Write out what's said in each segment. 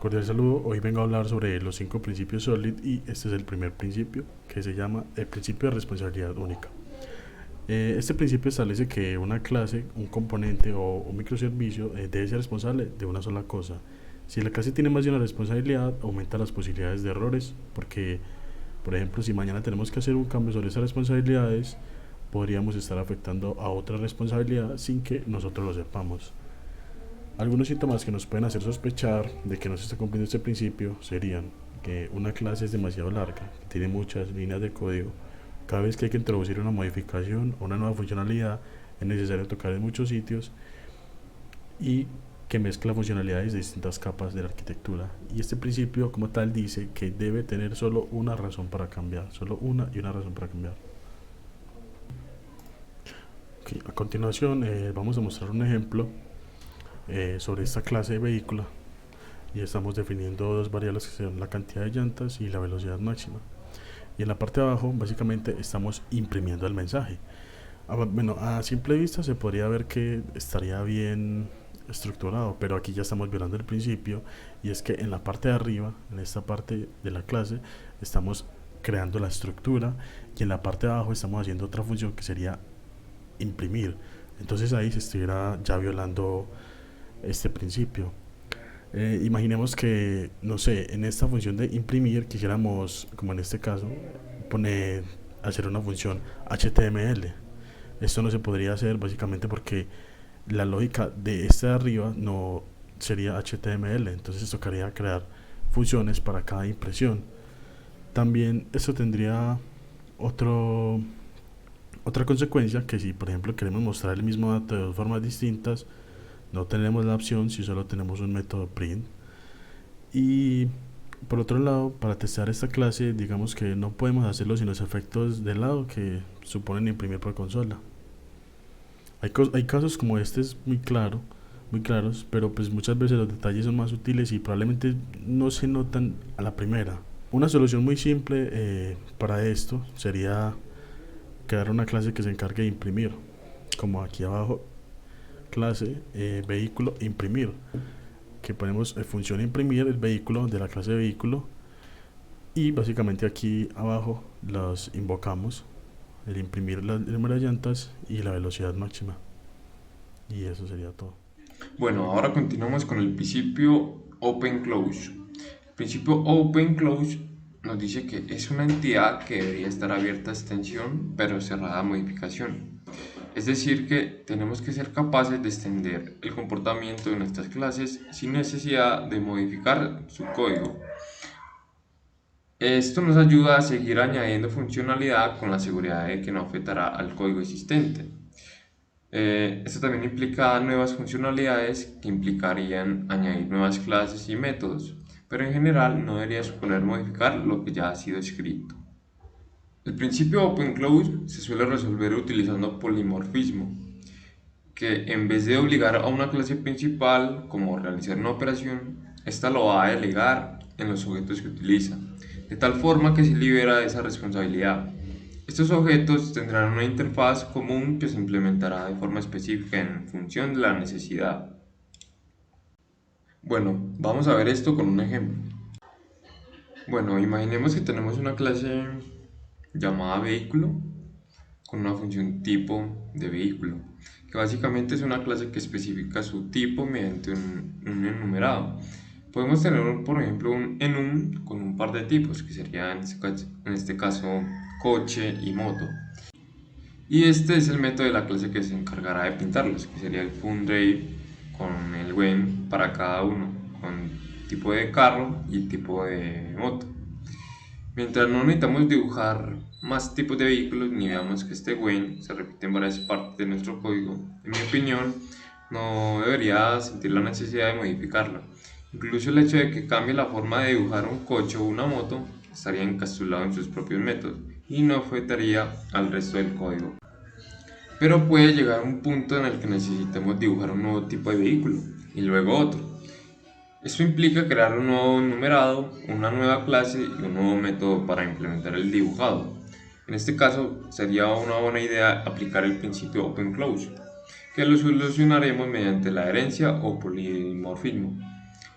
Cordial saludo, hoy vengo a hablar sobre los 5 principios SOLID y este es el primer principio que se llama el principio de responsabilidad única. Este principio establece que una clase, un componente o un microservicio debe ser responsable de una sola cosa. Si la clase tiene más de una responsabilidad, aumenta las posibilidades de errores porque, por ejemplo, si mañana tenemos que hacer un cambio sobre esas responsabilidades, podríamos estar afectando a otra responsabilidad sin que nosotros lo sepamos. Algunos síntomas que nos pueden hacer sospechar de que no se está cumpliendo este principio serían que una clase es demasiado larga, que tiene muchas líneas de código. Cada vez que hay que introducir una modificación o una nueva funcionalidad es necesario tocar en muchos sitios y que mezcla funcionalidades de distintas capas de la arquitectura. Y este principio como tal dice que debe tener solo una razón para cambiar, solo una y una razón para cambiar. Okay, a continuación vamos a mostrar un ejemplo sobre esta clase de vehículo y estamos definiendo dos variables que son la cantidad de llantas y la velocidad máxima, y en la parte de abajo básicamente estamos imprimiendo el mensaje. Bueno, a simple vista se podría ver que estaría bien estructurado, pero aquí ya estamos violando el principio, y es que en la parte de arriba, en esta parte de la clase, estamos creando la estructura y en la parte de abajo estamos haciendo otra función que sería imprimir. Entonces ahí se estuviera ya violando este principio. Imaginemos que, no sé, en esta función de imprimir quisiéramos, como en este caso, hacer una función HTML. Esto no se podría hacer básicamente porque la lógica de este de arriba no sería HTML, entonces tocaría crear funciones para cada impresión. También esto tendría otra consecuencia, que si por ejemplo queremos mostrar el mismo dato de dos formas distintas, no tenemos la opción si solo tenemos un método print. Y por otro lado, para testar esta clase, digamos que no podemos hacerlo sin los efectos de lado que suponen imprimir por consola. Hay casos como este es muy claros, pero pues muchas veces los detalles son más sutiles y probablemente no se notan a la primera. Una solución muy simple para esto sería crear una clase que se encargue de imprimir, como aquí abajo, clase vehículo imprimir, que ponemos función imprimir el vehículo de la clase vehículo, y básicamente aquí abajo los invocamos, el imprimir el número de llantas y la velocidad máxima, y eso sería todo. Bueno, ahora continuamos con el principio Open Close. El principio Open Close nos dice que es una entidad que debería estar abierta a extensión pero cerrada a modificación. Es decir, que tenemos que ser capaces de extender el comportamiento de nuestras clases sin necesidad de modificar su código. Esto nos ayuda a seguir añadiendo funcionalidad con la seguridad de que no afectará al código existente. Esto también implica nuevas funcionalidades que implicarían añadir nuevas clases y métodos, pero en general no debería suponer modificar lo que ya ha sido escrito. El principio Open Close se suele resolver utilizando polimorfismo, que en vez de obligar a una clase principal como realizar una operación, esta lo va a delegar en los objetos que utiliza, de tal forma que se libera de esa responsabilidad. Estos objetos tendrán una interfaz común que se implementará de forma específica en función de la necesidad. Bueno, vamos a ver esto con un ejemplo. Bueno, imaginemos que tenemos una clase llamada vehículo con una función tipo de vehículo, que básicamente es una clase que especifica su tipo mediante un enumerado. Podemos tener, por ejemplo, un enum con un par de tipos, que sería en este caso coche y moto. Y este es el método de la clase que se encargará de pintarlos, que sería el funDrive con el when para cada uno, con tipo de carro y tipo de moto. Mientras no necesitamos dibujar más tipos de vehículos ni veamos que este when se repite en varias partes de nuestro código, en mi opinión, no debería sentir la necesidad de modificarlo. Incluso el hecho de que cambie la forma de dibujar un coche o una moto estaría encapsulado en sus propios métodos y no afectaría al resto del código. Pero puede llegar un punto en el que necesitemos dibujar un nuevo tipo de vehículo y luego otro. Esto implica crear un nuevo enumerado, una nueva clase y un nuevo método para implementar el dibujado. En este caso, sería una buena idea aplicar el principio Open Close, que lo solucionaremos mediante la herencia o polimorfismo.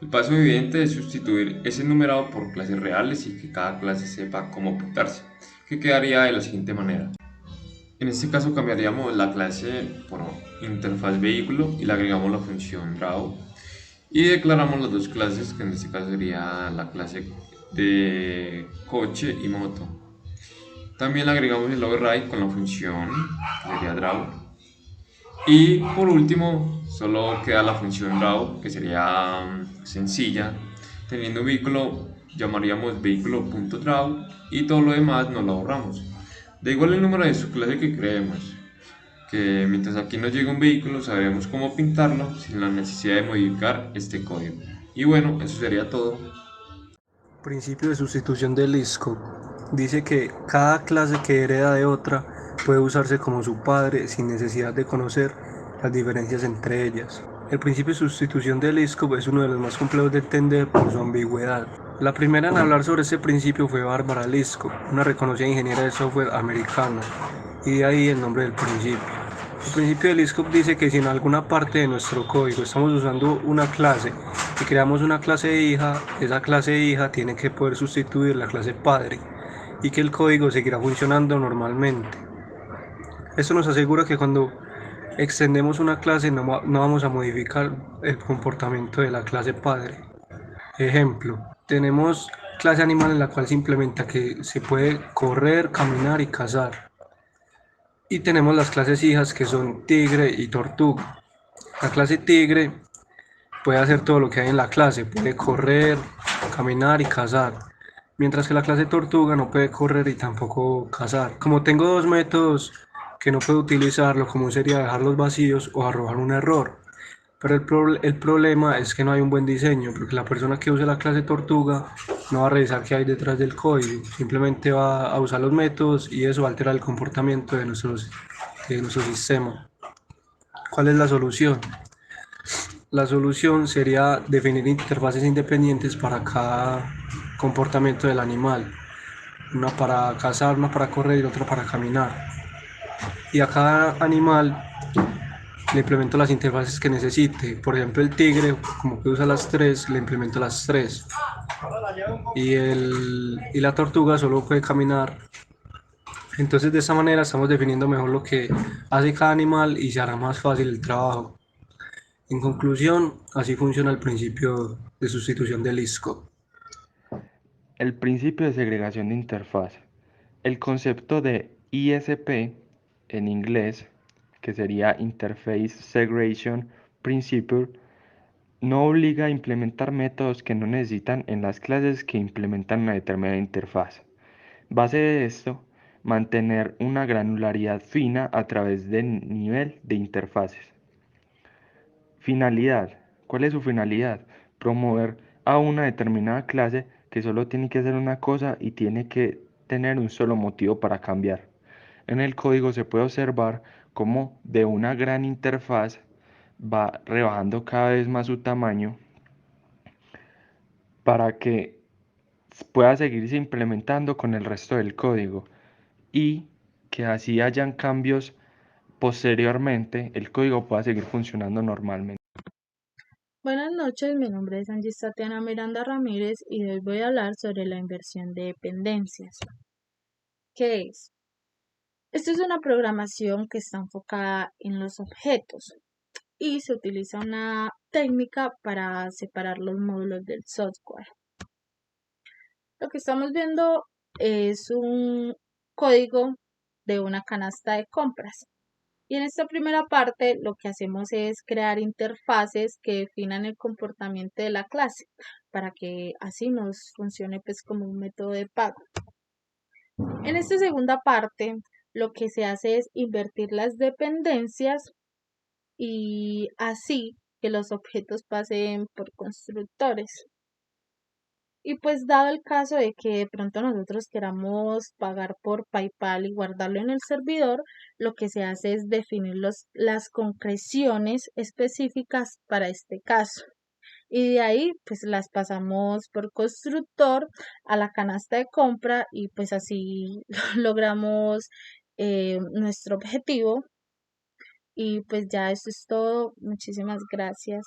El paso evidente es sustituir ese numerado por clases reales y que cada clase sepa cómo portarse, que quedaría de la siguiente manera. En este caso cambiaríamos la clase por interfaz vehículo y le agregamos la función draw y declaramos las dos clases, que en este caso sería la clase de coche y moto. También le agregamos el override con la función que sería draw. Y por último, solo queda la función draw, que sería sencilla. Teniendo un vehículo, llamaríamos vehículo.draw y todo lo demás nos lo ahorramos. Da igual el número de su clase que creemos, que mientras aquí nos llegue un vehículo sabremos cómo pintarlo sin la necesidad de modificar este código. Y bueno, eso sería todo. Principio de sustitución de Liskov. Dice que cada clase que hereda de otra puede usarse como su padre sin necesidad de conocer las diferencias entre ellas. El principio de sustitución de Liskov es uno de los más complejos de entender por su ambigüedad. La primera en hablar sobre este principio fue Barbara Liskov, una reconocida ingeniera de software americana, y de ahí el nombre del principio. El principio de Liskov dice que si en alguna parte de nuestro código estamos usando una clase y creamos una clase hija, esa clase hija tiene que poder sustituir la clase padre y que el código seguirá funcionando normalmente. Esto nos asegura que cuando extendemos una clase no vamos a modificar el comportamiento de la clase padre. Ejemplo, tenemos clase animal en la cual se implementa que se puede correr, caminar y cazar. Y tenemos las clases hijas que son tigre y tortuga. La clase tigre puede hacer todo lo que hay en la clase, puede correr, caminar y cazar. Mientras que la clase tortuga no puede correr y tampoco cazar. Como tengo dos métodos que no puedo utilizar, lo común sería dejarlos vacíos o arrojar un error. Pero el problema es que no hay un buen diseño, porque la persona que use la clase tortuga no va a revisar qué hay detrás del código, simplemente va a usar los métodos y eso va a alterar el comportamiento de nuestro sistema. ¿Cuál es la solución? La solución sería definir interfaces independientes para cada comportamiento del animal, una para cazar, una para correr y otra para caminar. Y a cada animal le implemento las interfaces que necesite. Por ejemplo, el tigre, como que usa las tres, le implemento las tres. Y la tortuga solo puede caminar. Entonces, de esta manera estamos definiendo mejor lo que hace cada animal y se hará más fácil el trabajo. En conclusión, así funciona el principio de sustitución del ISCO. El principio de segregación de interfaz. El concepto de ISP en inglés, que sería Interface Segregation Principle, no obliga a implementar métodos que no necesitan en las clases que implementan una determinada interfaz. Base de esto, mantener una granularidad fina a través del nivel de interfaces. Finalidad. ¿Cuál es su finalidad? Promover a una determinada clase que solo tiene que hacer una cosa y tiene que tener un solo motivo para cambiar. En el código se puede observar cómo de una gran interfaz va rebajando cada vez más su tamaño para que pueda seguirse implementando con el resto del código y que así hayan cambios posteriormente, el código pueda seguir funcionando normalmente. Buenas noches, mi nombre es Angie Tatiana Miranda Ramírez y hoy voy a hablar sobre la inversión de dependencias. ¿Qué es? Esto es una programación que está enfocada en los objetos y se utiliza una técnica para separar los módulos del software. Lo que estamos viendo es un código de una canasta de compras. Y en esta primera parte lo que hacemos es crear interfaces que definan el comportamiento de la clase para que así nos funcione pues como un método de pago. En esta segunda parte lo que se hace es invertir las dependencias y así que los objetos pasen por constructores. Y pues dado el caso de que de pronto nosotros queramos pagar por PayPal y guardarlo en el servidor, lo que se hace es definir las concreciones específicas para este caso. Y de ahí pues las pasamos por constructor a la canasta de compra y pues así logramos nuestro objetivo. Y pues ya eso es todo. Muchísimas gracias.